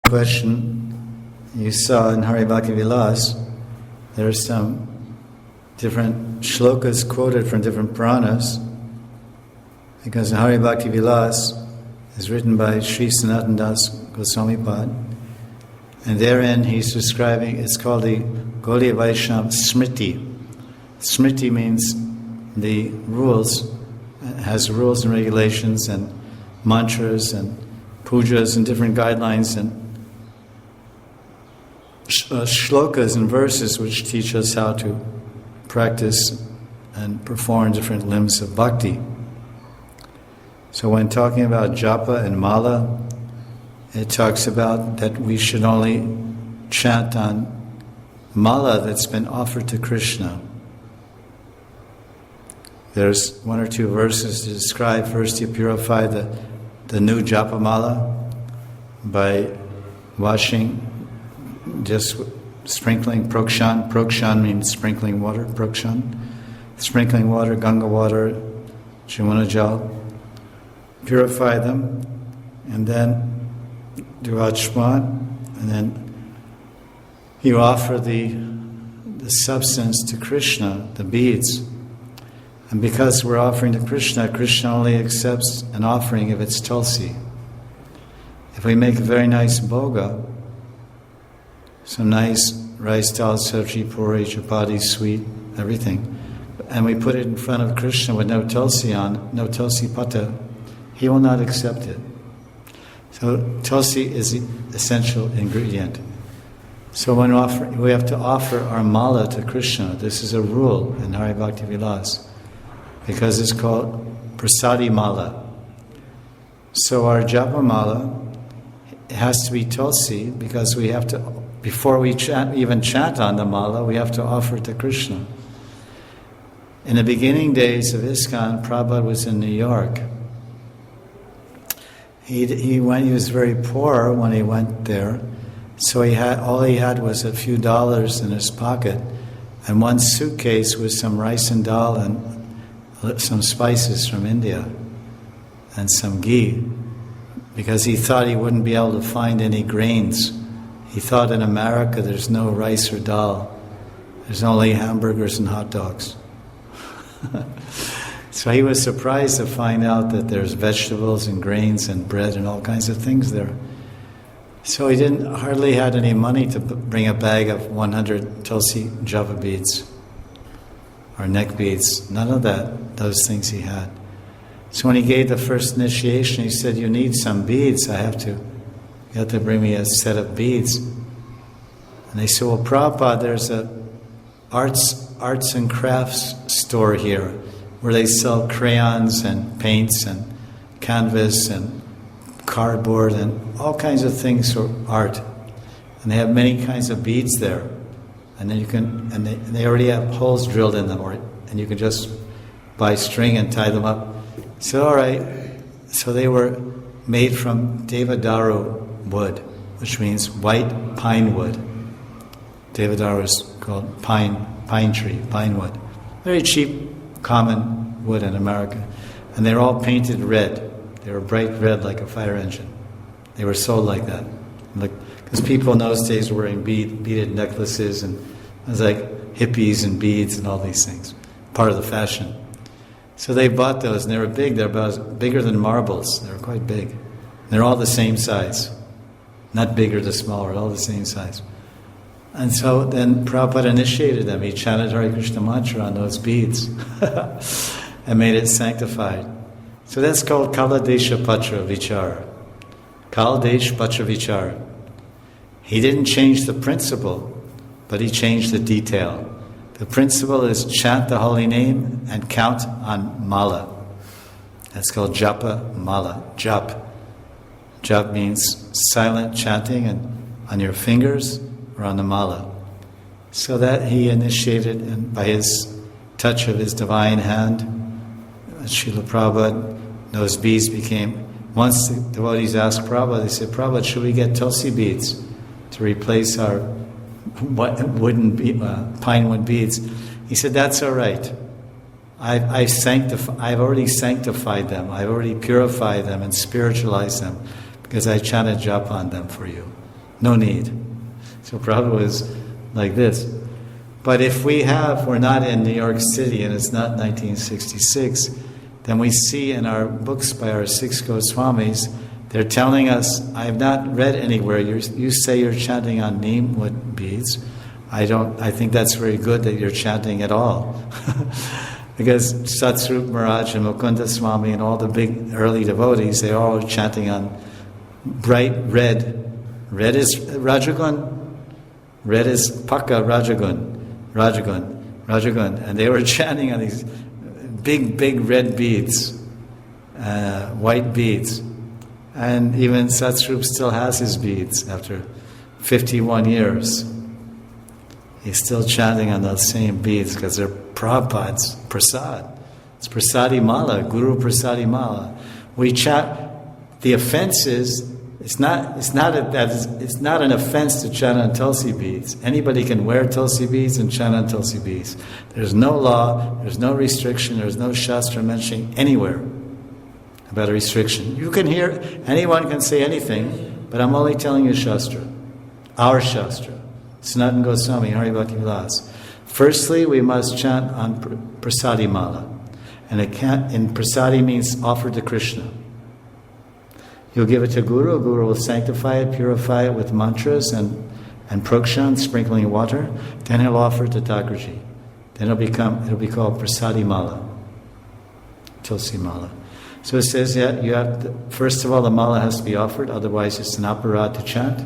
Question you saw in Hari Bhakti Vilas, there are some different shlokas quoted from different Puranas, because Hari Bhakti Vilas is written by Sri Sanatana Das Goswami Pad, and therein he's describing, it's called the Gaudiya Vaishnava Smriti. Smriti means the rules, has rules and regulations and mantras and pujas and different guidelines and shlokas and verses which teach us how to practice and perform different limbs of bhakti. So when talking about japa and mala, it talks about that we should only chant on mala that's been offered to Krishna. There's one or two verses to describe. First, you purify the new japa mala by washing, just sprinkling prokshan. Prokshan means sprinkling water, prokshan. Sprinkling water, Ganga water, Jamuna jal. Purify them, and then do achman, and then you offer the substance to Krishna, the beads. And because we're offering to Krishna, Krishna only accepts an offering if it's tulsi. If we make a very nice bhoga, some nice rice dal, sabji, puri, chapati, sweet, everything, and we put it in front of Krishna with no tulsi on, no tulsi pata, he will not accept it. So tulsi is the essential ingredient. So when we have to offer our mala to Krishna. This is a rule in Hari Bhakti Vilas, because it's called prasadi mala. So our japa mala, it has to be tulsi, because we have to, before we even chant on the mala, we have to offer it to Krishna. In the beginning days of ISKCON, Prabhupada was in New York. He was very poor when he went there, so all he had was a few dollars in his pocket, and one suitcase with some rice and dal and some spices from India and some ghee, because he thought he wouldn't be able to find any grains. He thought in America there's no rice or dal, there's only hamburgers and hot dogs. So he was surprised to find out that there's vegetables and grains and bread and all kinds of things there. So he hardly had any money to bring a bag of 100 tulsi japa beads or neck beads. None of those things he had. So when he gave the first initiation, he said, "You need some beads. You have to bring me a set of beads." And they said, "Well, Prabhupada, there's a arts and crafts store here where they sell crayons and paints and canvas and cardboard and all kinds of things for art. And they have many kinds of beads there. And then they already have holes drilled in them, and you can just buy string and tie them up." So all right. So they were made from Devadaru wood, which means white pine wood. Devadaru is called pine tree, pine wood. Very cheap, common wood in America. And they're all painted red. They were bright red like a fire engine. They were sold like that. Because people in those days were wearing beaded necklaces, and it was like hippies and beads and all these things. Part of the fashion. So they bought those, and they were big. They're about bigger than marbles. They were quite big. They're all the same size. Not bigger to smaller, all the same size. And so then Prabhupada initiated them. He chanted Hare Krishna mantra on those beads and made it sanctified. So that's called Kaladesha Patra Vichara. Kaladesh Patra Vichara. He didn't change the principle, but he changed the detail. The principle is chant the holy name and count on mala. That's called japa mala. Jap. Jap means silent chanting and on your fingers or on the mala. So that he initiated, and by his touch of his divine hand, Srila Prabhupada, those beads became, once the devotees asked Prabhupada, they said, "Prabhupada, should we get tulsi beads to replace our pine wood beads?" He said, "That's all right. I've already sanctified them. I've already purified them and spiritualized them, because I chanted japa on them for you. No need. So Prabhupada was like this. But if we're not in New York City and it's not 1966, then we see in our books by our 6 Goswamis, they're telling us, I have not read anywhere, you say you're chanting on neem wood beads. I think that's very good that you're chanting at all. Because Satsrup Maharaj and Mukunda Swami and all the big early devotees, they're all chanting on bright red. Red is Rajagun. Red is Pakka Rajagun. And they were chanting on these big red beads, white beads. And even Satsrup still has his beads after 51 years. He's still chanting on those same beads because they're Prabhupada's prasad. It's prasadi mala, Guru prasadi mala. We chant. The offense is it's not an offense to chant on Tulsi beads. Anybody can wear Tulsi beads and chant on Tulsi beads. There's no law, there's no restriction, there's no shastra mentioning anywhere about a restriction. You can hear, anyone can say anything, but I'm only telling you shastra. Our shastra. Sanatana Goswami, Hari Bhakti Vilas. Firstly, we must chant on prasadi mala. And prasadi means offered to Krishna. You'll give it to Guru will sanctify it, purify it with mantras and prokshan, sprinkling water. Then he'll offer it to Thakurji. Then it'll be called prasadi mala, Tulsi mala. So it says that you have to, first of all, the mala has to be offered, otherwise it's an aparad to chant,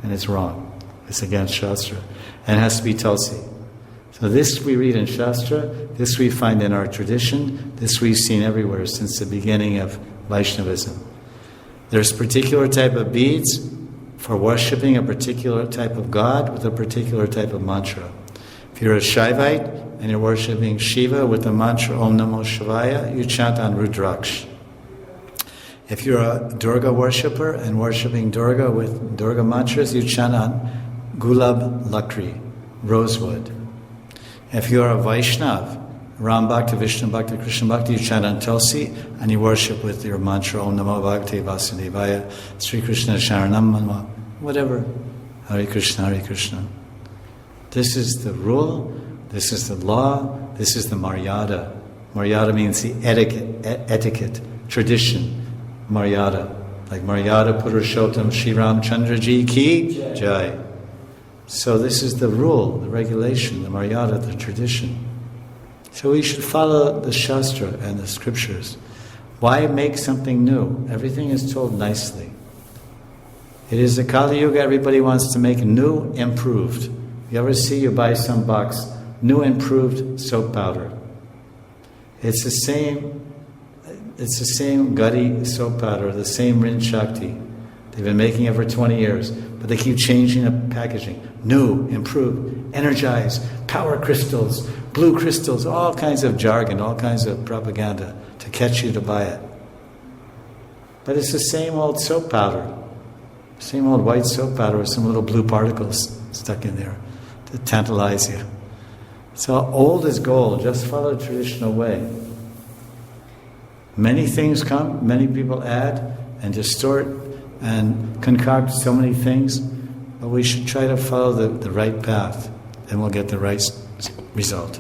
and it's wrong. It's against Shastra. And it has to be Tulsi. So this we read in Shastra, this we find in our tradition, this we've seen everywhere since the beginning of Vaishnavism. There's a particular type of beads for worshipping a particular type of God with a particular type of mantra. If you're a Shaivite and you're worshipping Shiva with the mantra Om Namo Shivaya, you chant on Rudraksh. If you're a Durga worshipper and worshipping Durga with Durga mantras, you chant on Gulab Lakri, rosewood. If you're a Vaishnav, Ram Bhakti, Vishnu Bhakti, Krishna Bhakti, you chant on Tulsi and you worship with your mantra Om Namo Bhagavate Vasudevaya, Sri Krishna Sharanam Manma, whatever. Hare Krishna, Hare Krishna. This is the rule, this is the law, this is the Maryada. Maryada means the etiquette, tradition. Maryada. Like Maryada Purushottam Shri Ram Chandra Ji Ki Jai. So this is the rule, the regulation, the Maryada, the tradition. So we should follow the Shastra and the scriptures. Why make something new? Everything is told nicely. It is the Kali Yuga, everybody wants to make new, improved. You ever see, you buy some box, new improved soap powder. It's the same gutty soap powder, the same Rin Shakti. They've been making it for 20 years, but they keep changing the packaging. New, improved, energized, power crystals, blue crystals, all kinds of jargon, all kinds of propaganda to catch you to buy it. But it's the same old soap powder, same old white soap powder with some little blue particles stuck in there to tantalize you. So old is gold, just follow the traditional way. Many things come, many people add and distort and concoct so many things, but we should try to follow the right path and we'll get the right result.